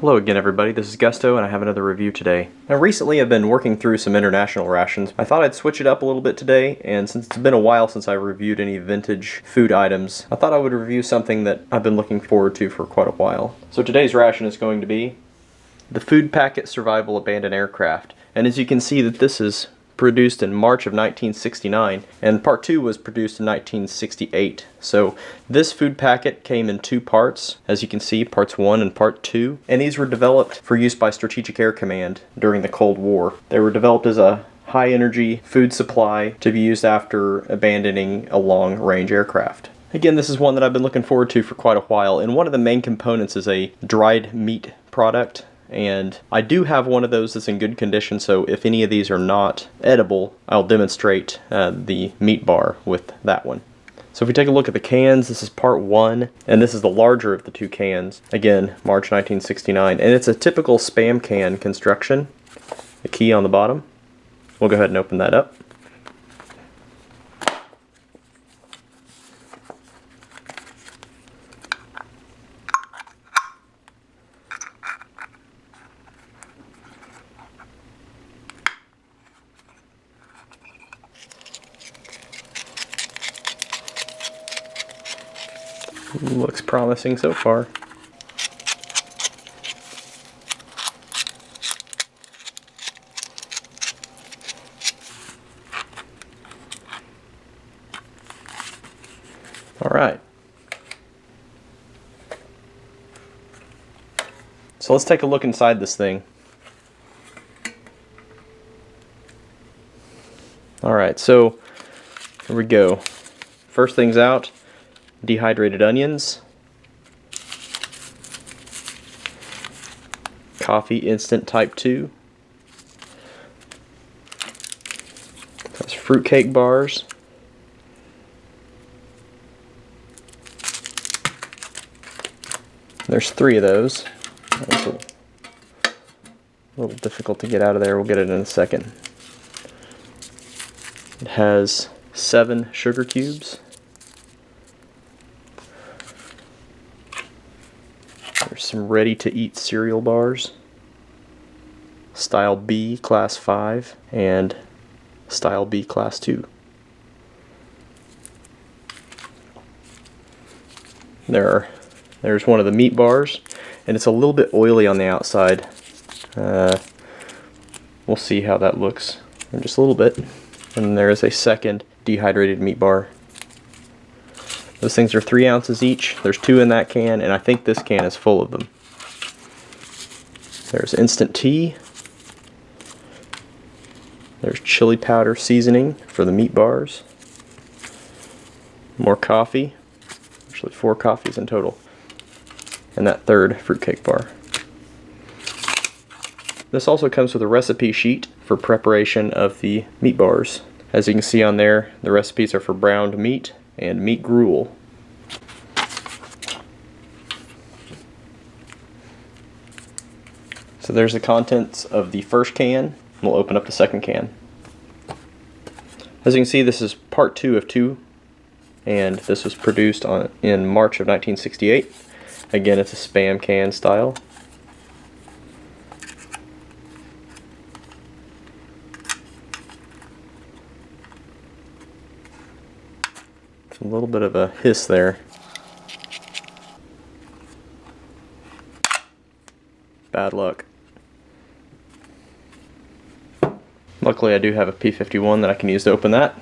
Hello again everybody, this is Gusto and I have another review today. Now recently I've been working through some international rations. I thought I'd switch it up a little bit today, and since it's been a while since I reviewed any vintage food items, I thought I would review something that I've been looking forward to for quite a while. So today's ration is going to be the Food Packet Survival Abandoned Aircraft. And as you can see that this is produced in March of 1969, and part 2 was produced in 1968. So this food packet came in two parts, as you can see, parts 1 and part 2, and these were developed for use by Strategic Air Command during the Cold War. They were developed as a high energy food supply to be used after abandoning a long range aircraft. Again, this is one that I've been looking forward to for quite a while, and one of the main components is a dried meat product. And I do have one of those that's in good condition, so if any of these are not edible, I'll demonstrate the meat bar with that one. So if we take a look at the cans, this is part 1, and this is the larger of the two cans. Again, March 1969, and it's a typical Spam can construction. The key on the bottom. We'll go ahead and open that up. Looks promising so far. All right. So let's take a look inside this thing. All right, so here we go. First things out. Dehydrated onions, coffee instant type 2, that's fruitcake bars, there's 3 of those. That's a little difficult to get out of there, we'll get it in a second. It has 7 sugar cubes. There's some ready-to-eat cereal bars, Style B Class 5 and Style B Class 2. There's one of the meat bars, and it's a little bit oily on the outside. We'll see how that looks in just a little bit. And there is a second dehydrated meat bar. Those things are 3 ounces each. There's 2 in that can, and I think this can is full of them. There's instant tea. There's chili powder seasoning for the meat bars. More coffee. Actually 4 coffees in total. And that third fruitcake bar. This also comes with a recipe sheet for preparation of the meat bars. As you can see on there, the recipes are for browned meat and meat gruel. So there's the contents of the first can. We'll open up the second can. As you can see, this is part 2 of 2, and this was produced in March of 1968. Again, it's a Spam can style. A little bit of a hiss there. Bad luck. Luckily I do have a P51 that I can use to open that.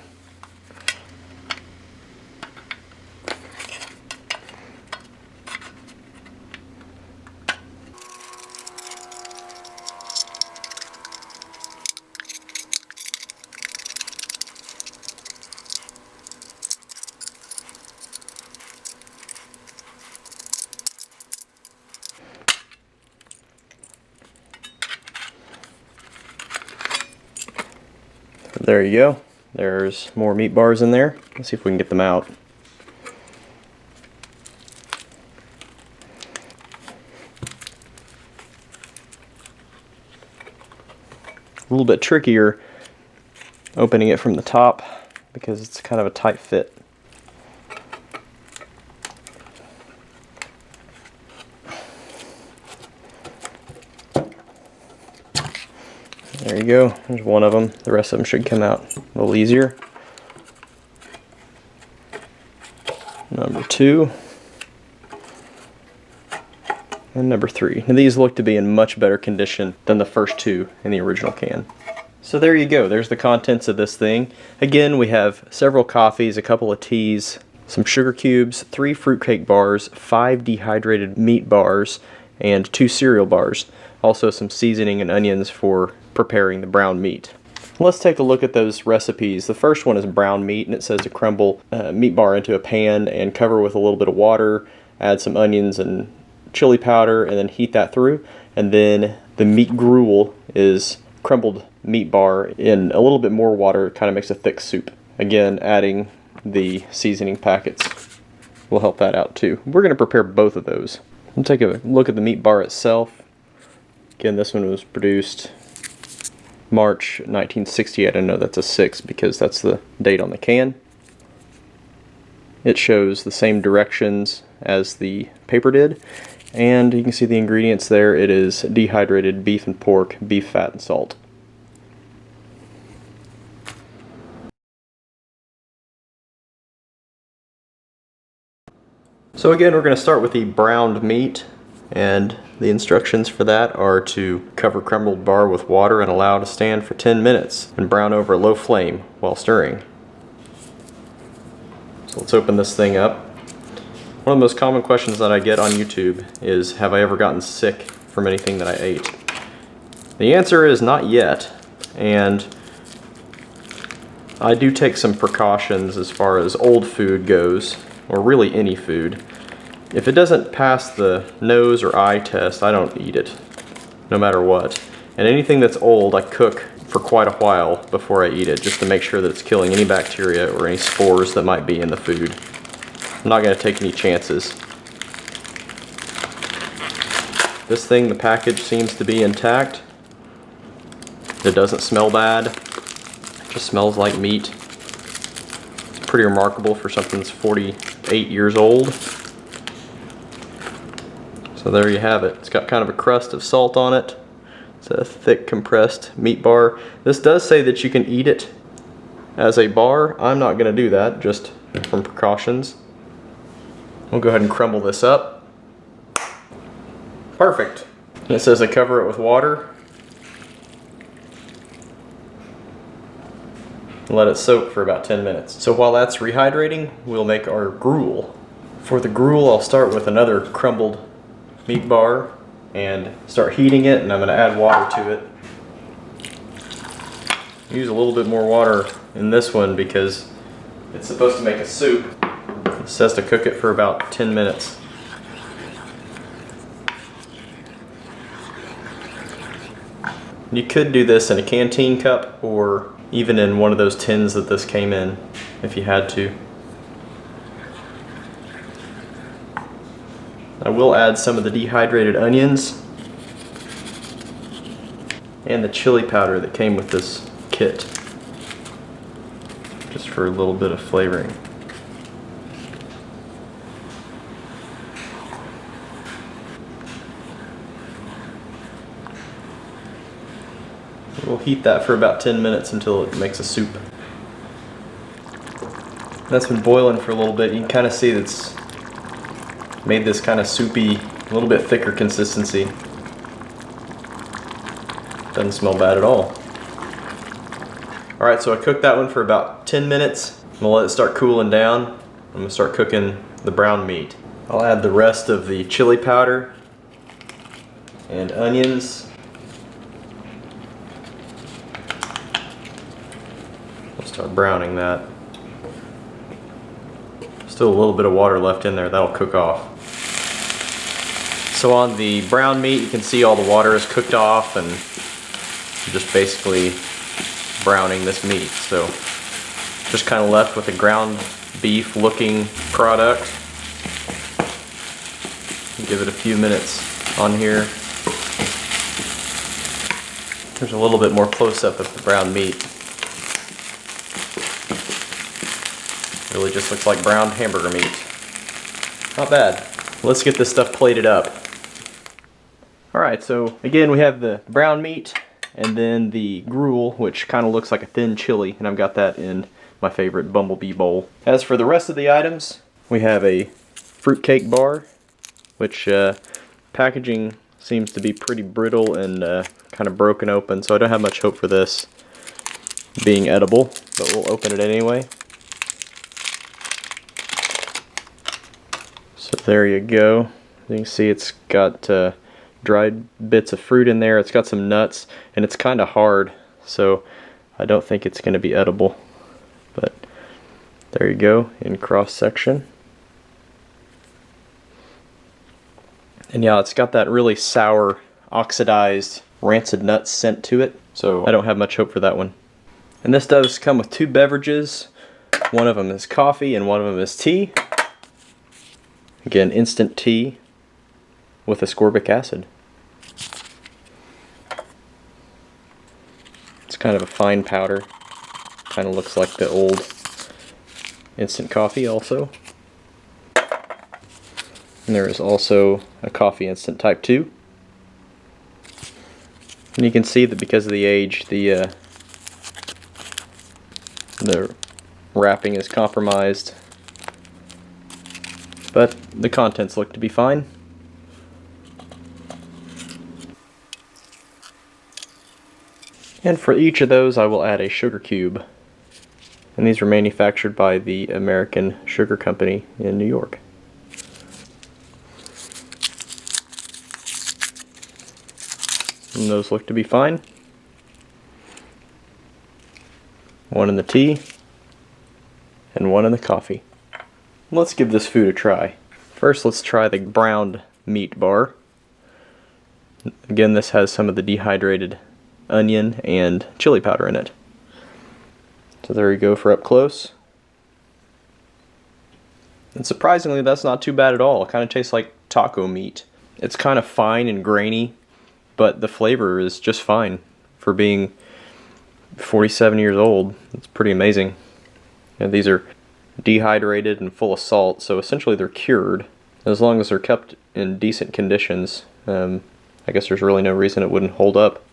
There you go. There's more meat bars in there. Let's see if we can get them out. A little bit trickier opening it from the top because it's kind of a tight fit. There you go, there's one of them. The rest of them should come out a little easier. Number 2. And number 3. Now these look to be in much better condition than the first 2 in the original can. So there you go, there's the contents of this thing. Again, we have several coffees, a couple of teas, some sugar cubes, 3 fruitcake bars, 5 dehydrated meat bars, and 2 cereal bars. Also some seasoning and onions for preparing the brown meat. Let's take a look at those recipes. The first one is brown meat, and it says to crumble meat bar into a pan and cover with a little bit of water, add some onions and chili powder, and then heat that through. And then the meat gruel is crumbled meat bar in a little bit more water. It kind of makes a thick soup. Again, adding the seasoning packets will help that out too. We're going to prepare both of those. We'll take a look at the meat bar itself. Again, this one was produced March 1968. I know that's a 6 because that's the date on the can. It shows the same directions as the paper did, and you can see the ingredients there. It is dehydrated beef and pork, beef fat and salt. So again, we're going to start with the browned meat, and the instructions for that are to cover crumbled bar with water and allow to stand for 10 minutes and brown over a low flame while stirring. So let's open this thing up. One of the most common questions that I get on YouTube is, have I ever gotten sick from anything that I ate? The answer is not yet, and I do take some precautions as far as old food goes, or really any food. If it doesn't pass the nose or eye test, I don't eat it, no matter what. And anything that's old, I cook for quite a while before I eat it, just to make sure that it's killing any bacteria or any spores that might be in the food. I'm not going to take any chances. This thing, the package seems to be intact. It doesn't smell bad. It just smells like meat. It's pretty remarkable for something that's 48 years old. So there you have it. It's got kind of a crust of salt on it. It's a thick compressed meat bar. This does say that you can eat it as a bar. I'm not going to do that, just from precautions. We'll go ahead and crumble this up. Perfect. And it says to cover it with water. And let it soak for about 10 minutes. So while that's rehydrating, we'll make our gruel. For the gruel, I'll start with another crumbled meat bar and start heating it, and I'm going to add water to it. Use a little bit more water in this one because it's supposed to make a soup. It says to cook it for about 10 minutes. You could do this in a canteen cup or even in one of those tins that this came in if you had to. I will add some of the dehydrated onions and the chili powder that came with this kit, just for a little bit of flavoring. We'll heat that for about 10 minutes until it makes a soup. That's been boiling for a little bit. You can kind of see that's made this kind of soupy, a little bit thicker consistency. Doesn't smell bad at all. Alright, so I cooked that one for about 10 minutes. I'm going to let it start cooling down. I'm going to start cooking the brown meat. I'll add the rest of the chili powder and onions. I'll start browning that. Still a little bit of water left in there, that'll cook off. So on the brown meat, you can see all the water is cooked off, and I'm just basically browning this meat. So just kind of left with a ground beef looking product. Give it a few minutes on here. There's a little bit more close up of the brown meat. Really just looks like browned hamburger meat. Not bad. Let's get this stuff plated up. Alright, so again we have the brown meat and then the gruel, which kind of looks like a thin chili, and I've got that in my favorite Bumblebee bowl. As for the rest of the items, we have a fruitcake bar, which packaging seems to be pretty brittle and kind of broken open, so I don't have much hope for this being edible, but we'll open it anyway. So there you go. You can see it's got dried bits of fruit in there. It's got some nuts, and it's kind of hard, so I don't think it's going to be edible. But there you go, in cross section. And yeah, it's got that really sour, oxidized, rancid nut scent to it, so I don't have much hope for that one. And this does come with 2 beverages. One of them is coffee and one of them is tea. Again, instant tea with ascorbic acid. It's kind of a fine powder. Kind of looks like the old instant coffee also. And there is also a coffee instant type 2. And you can see that because of the age, the wrapping is compromised. But the contents look to be fine. And for each of those I will add a sugar cube. And these were manufactured by the American Sugar Company in New York. And those look to be fine. One in the tea and one in the coffee. Let's give this food a try. First, let's try the browned meat bar. Again, this has some of the dehydrated onion and chili powder in it. So there you go for up close. And surprisingly, that's not too bad at all. It kind of tastes like taco meat. It's kind of fine and grainy, but the flavor is just fine for being 47 years old. It's pretty amazing. And these are dehydrated and full of salt, so essentially they're cured. As long as they're kept in decent conditions, I guess there's really no reason it wouldn't hold up.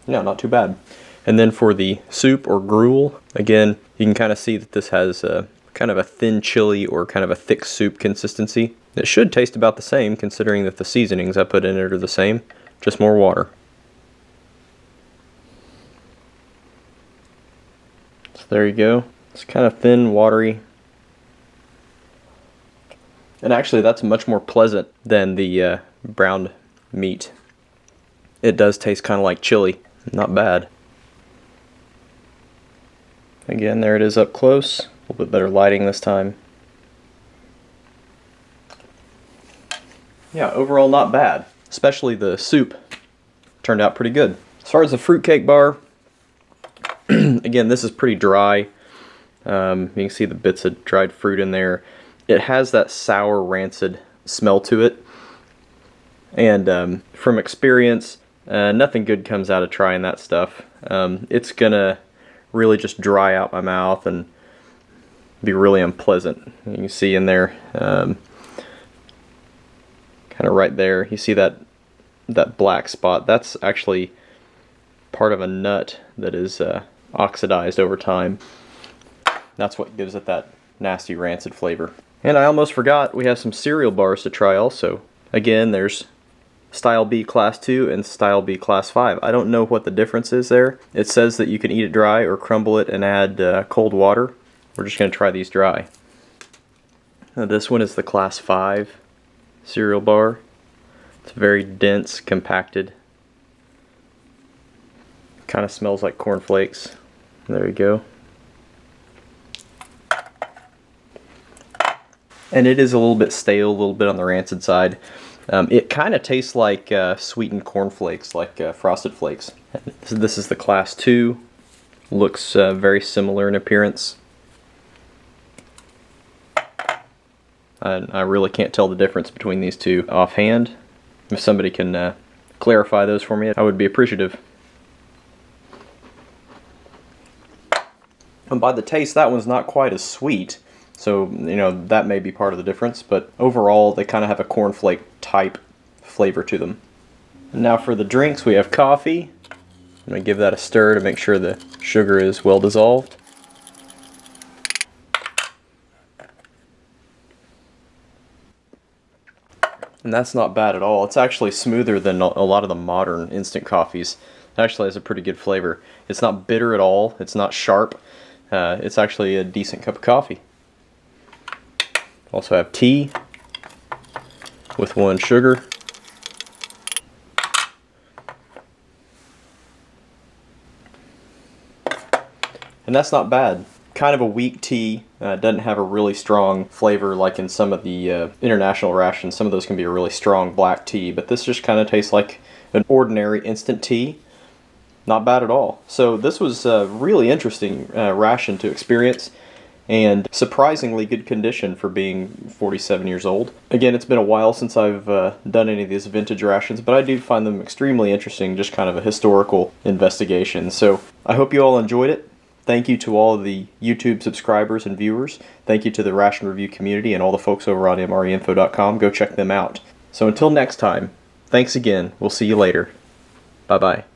No, not too bad. And then for the soup or gruel, again, you can kind of see that this has kind of a thin chili or kind of a thick soup consistency. It should taste about the same, considering that the seasonings I put in it are the same, just more water. So there you go. It's kind of thin, watery. And actually that's much more pleasant than the browned meat. It does taste kind of like chili. Not bad. Again, there it is up close. A little bit better lighting this time. Yeah, overall not bad. Especially the soup turned out pretty good. As far as the fruitcake bar, again, this is pretty dry. You can see the bits of dried fruit in there. It has that sour, rancid smell to it. And from experience, nothing good comes out of trying that stuff. It's gonna really just dry out my mouth and be really unpleasant. You can see in there, kind of right there, you see that black spot. That's actually part of a nut that is oxidized over time. That's what gives it that nasty rancid flavor. And I almost forgot, we have some cereal bars to try also. Again, there's Style B Class 2 and Style B Class 5. I don't know what the difference is there. It says that you can eat it dry or crumble it and add cold water. We're just going to try these dry. Now, this one is the Class 5 cereal bar. It's very dense, compacted. Kind of smells like cornflakes. There you go. And it is a little bit stale, a little bit on the rancid side. It kind of tastes like sweetened cornflakes, like Frosted Flakes. This is the Class 2. Looks very similar in appearance. I really can't tell the difference between these two offhand. If somebody can clarify those for me, I would be appreciative. And by the taste, that one's not quite as sweet. So, you know, that may be part of the difference, but overall they kind of have a cornflake type flavor to them. And now for the drinks, we have coffee. I'm going to give that a stir to make sure the sugar is well dissolved. And that's not bad at all. It's actually smoother than a lot of the modern instant coffees. It actually has a pretty good flavor. It's not bitter at all. It's not sharp. It's actually a decent cup of coffee. Also have tea with 1 sugar. And that's not bad. Kind of a weak tea. Doesn't have a really strong flavor like in some of the international rations. Some of those can be a really strong black tea, but this just kind of tastes like an ordinary instant tea. Not bad at all. So this was a really interesting ration to experience, and surprisingly good condition for being 47 years old. Again, it's been a while since I've done any of these vintage rations, but I do find them extremely interesting, just kind of a historical investigation. So I hope you all enjoyed it. Thank you to all of the YouTube subscribers and viewers. Thank you to the Ration Review community and all the folks over on MREinfo.com. Go check them out. So until next time, thanks again. We'll see you later. Bye-bye.